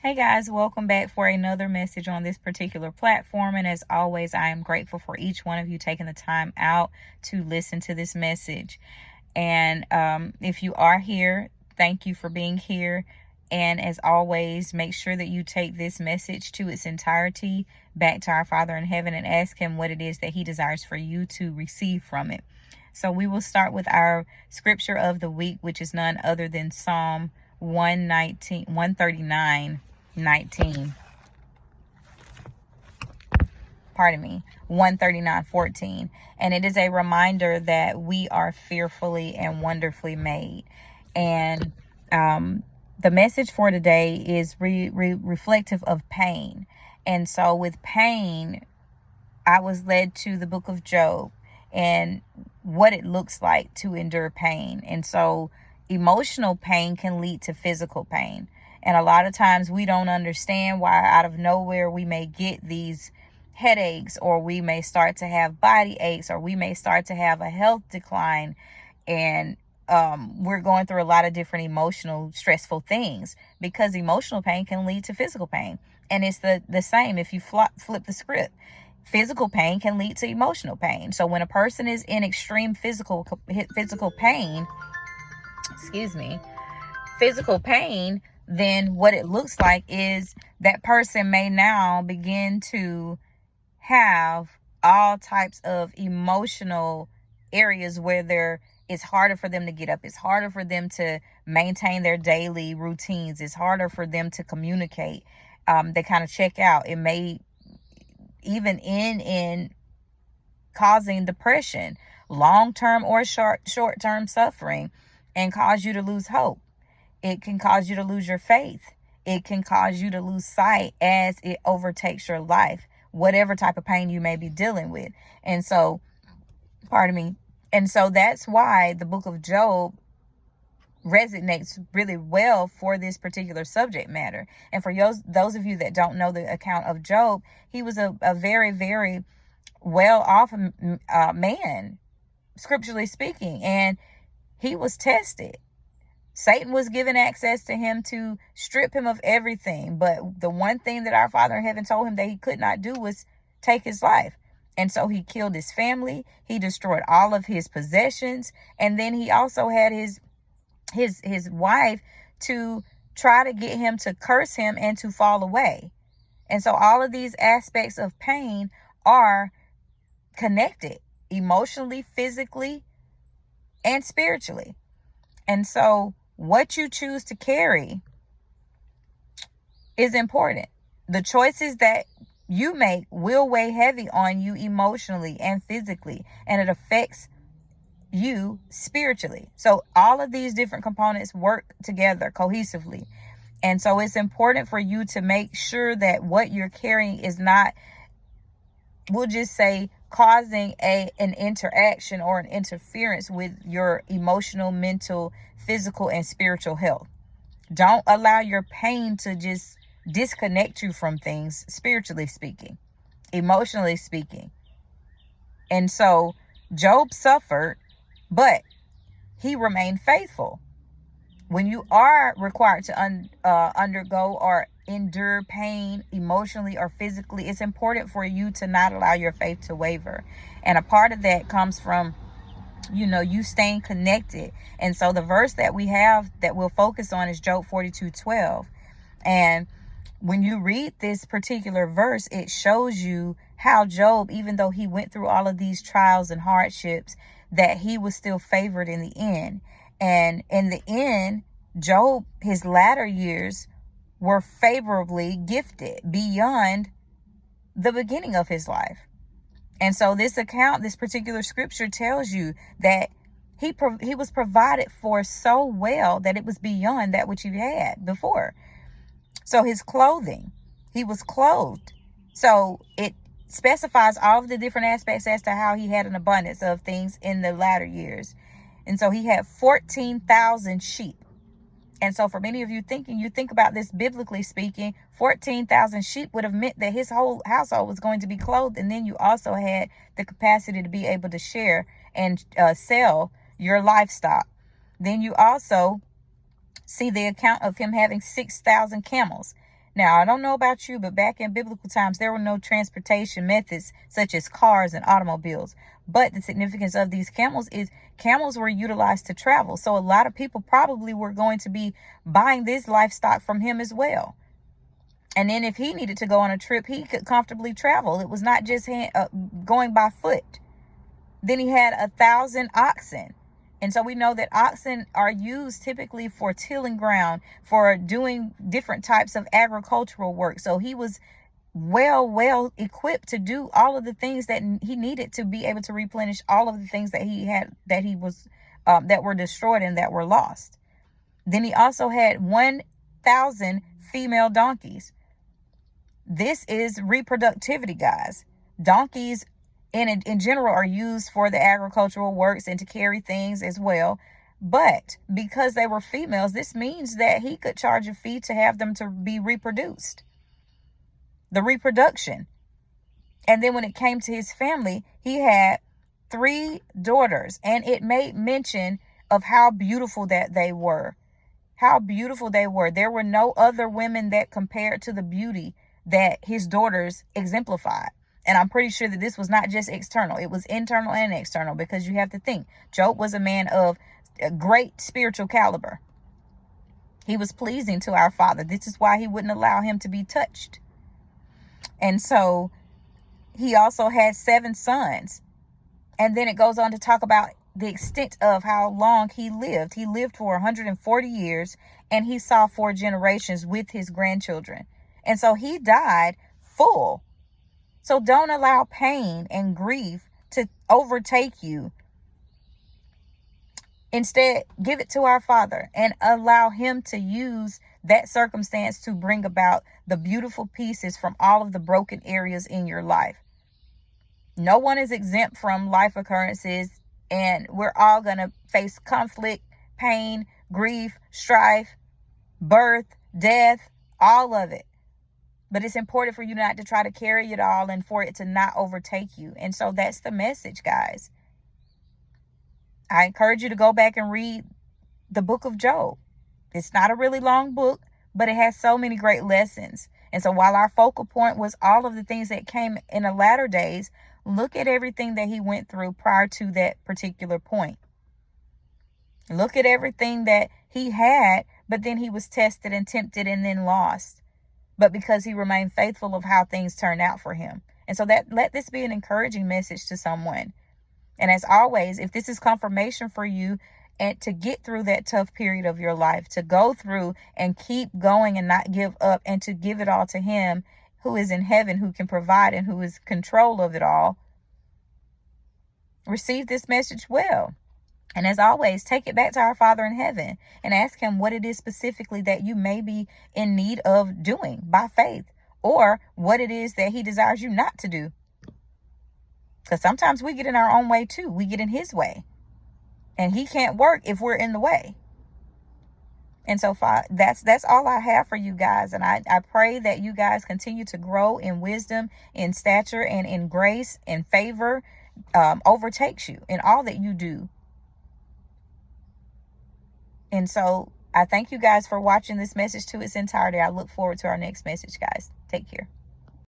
Hey guys, welcome back for another message on this particular platform. And as always, I am grateful for each one of you taking the time out to listen to this message. And if you are here, thank you for being here. And as always, make sure that you take this message to its entirety back to our Father in heaven and ask him what it is that he desires for you to receive from it. So we will start with our scripture of the week, which is none other than Psalm 139. 139:14, and it is a reminder that we are fearfully and wonderfully made. And the message for today is reflective of pain. And so with pain, I was led to the book of Job and what it looks like to endure pain. And so emotional pain can lead to physical pain. And a lot of times we don't understand why out of nowhere we may get these headaches, or we may start to have body aches, or we may start to have a health decline. And we're going through a lot of different emotional, stressful things, because emotional pain can lead to physical pain. And it's the same if you flip the script. Physical pain can lead to emotional pain. So when a person is in extreme physical pain, then what it looks like is that person may now begin to have all types of emotional areas where it's harder for them to get up. It's harder for them to maintain their daily routines. It's harder for them to communicate. They kind of check out. It may even end in causing depression, long-term or short-term suffering, and cause you to lose hope. It can cause you to lose your faith. It can cause you to lose sight as it overtakes your life, whatever type of pain you may be dealing with. And so, And so that's why the book of Job resonates really well for this particular subject matter. And for those of you that don't know the account of Job, he was a very, very well-off man, scripturally speaking, and he was tested. Satan was given access to him to strip him of everything. But the one thing that our Father in heaven told him that he could not do was take his life. And so he killed his family. He destroyed all of his possessions. And then he also had his wife to try to get him to curse him and to fall away. And so all of these aspects of pain are connected emotionally, physically, and spiritually. And so what you choose to carry is important. The choices that you make will weigh heavy on you emotionally and physically, and it affects you spiritually. So all of these different components work together cohesively. And so it's important for you to make sure that what you're carrying is not, we'll just say, causing an interaction or an interference with your emotional, mental, physical, and spiritual health. Don't allow your pain to just disconnect you from things, spiritually speaking, emotionally speaking. And so Job suffered, but he remained faithful. When you are required to undergo or endure pain emotionally or physically, it's important for you to not allow your faith to waver. And a part of that comes from, you staying connected. And so the verse that we have that we'll focus on is Job 42:12. And when you read this particular verse, it shows you how Job, even though he went through all of these trials and hardships, that he was still favored in the end. And in the end, Job, his latter years were favorably gifted beyond the beginning of his life. And so this particular scripture tells you that he was provided for so well that it was beyond that which he had before. So his clothing, he was clothed. So it specifies all of the different aspects as to how he had an abundance of things in the latter years. And so he had 14,000 sheep. And so for many of you you think about this biblically speaking, 14,000 sheep would have meant that his whole household was going to be clothed. And then you also had the capacity to be able to share and sell your livestock. Then you also see the account of him having 6,000 camels. Now, I don't know about you, but back in biblical times, there were no transportation methods such as cars and automobiles. But the significance of these camels is camels were utilized to travel. So a lot of people probably were going to be buying this livestock from him as well. And then if he needed to go on a trip, he could comfortably travel. It was not just going by foot. Then he had 1,000 oxen. And so we know that oxen are used typically for tilling ground, for doing different types of agricultural work. So he was well equipped to do all of the things that he needed to be able to replenish all of the things that he had, that were destroyed and that were lost. Then he also had 1,000 female donkeys. This is reproductivity, guys. Donkeys in general are used for the agricultural works and to carry things as well. But because they were females, this means that he could charge a fee to have them to be reproduced. The reproduction. And then when it came to his family, he had 3 daughters, and it made mention of how beautiful that they were. How beautiful they were. There were no other women that compared to the beauty that his daughters exemplified. And I'm pretty sure that this was not just external. It was internal and external, because you have to think, Job was a man of a great spiritual caliber. He was pleasing to our Father. This is why he wouldn't allow him to be touched. And so he also had 7 sons. And then it goes on to talk about the extent of how long he lived. He lived for 140 years, and he saw 4 generations with his grandchildren. And so he died full. So don't allow pain and grief to overtake you. Instead, give it to our Father and allow him to use that circumstance to bring about the beautiful pieces from all of the broken areas in your life. No one is exempt from life occurrences, and we're all going to face conflict, pain, grief, strife, birth, death, all of it. But it's important for you not to try to carry it all and for it to not overtake you. And so that's the message, guys. I encourage you to go back and read the book of Job. It's not a really long book, but it has so many great lessons. And so while our focal point was all of the things that came in the latter days, look at everything that he went through prior to that particular point. Look at everything that he had, but then he was tested and tempted and then lost. But because he remained faithful of how things turned out for him. And so let this be an encouraging message to someone. And as always, if this is confirmation for you and to get through that tough period of your life, to go through and keep going and not give up, and to give it all to him who is in heaven, who can provide and who is in control of it all, receive this message well. And as always, take it back to our Father in heaven and ask him what it is specifically that you may be in need of doing by faith, or what it is that he desires you not to do. Because sometimes we get in our own way too. We get in his way, and he can't work if we're in the way. And so that's all I have for you guys. And I pray that you guys continue to grow in wisdom, in stature, and in grace, and favor overtakes you in all that you do. And so I thank you guys for watching this message to its entirety. I look forward to our next message, guys. Take care.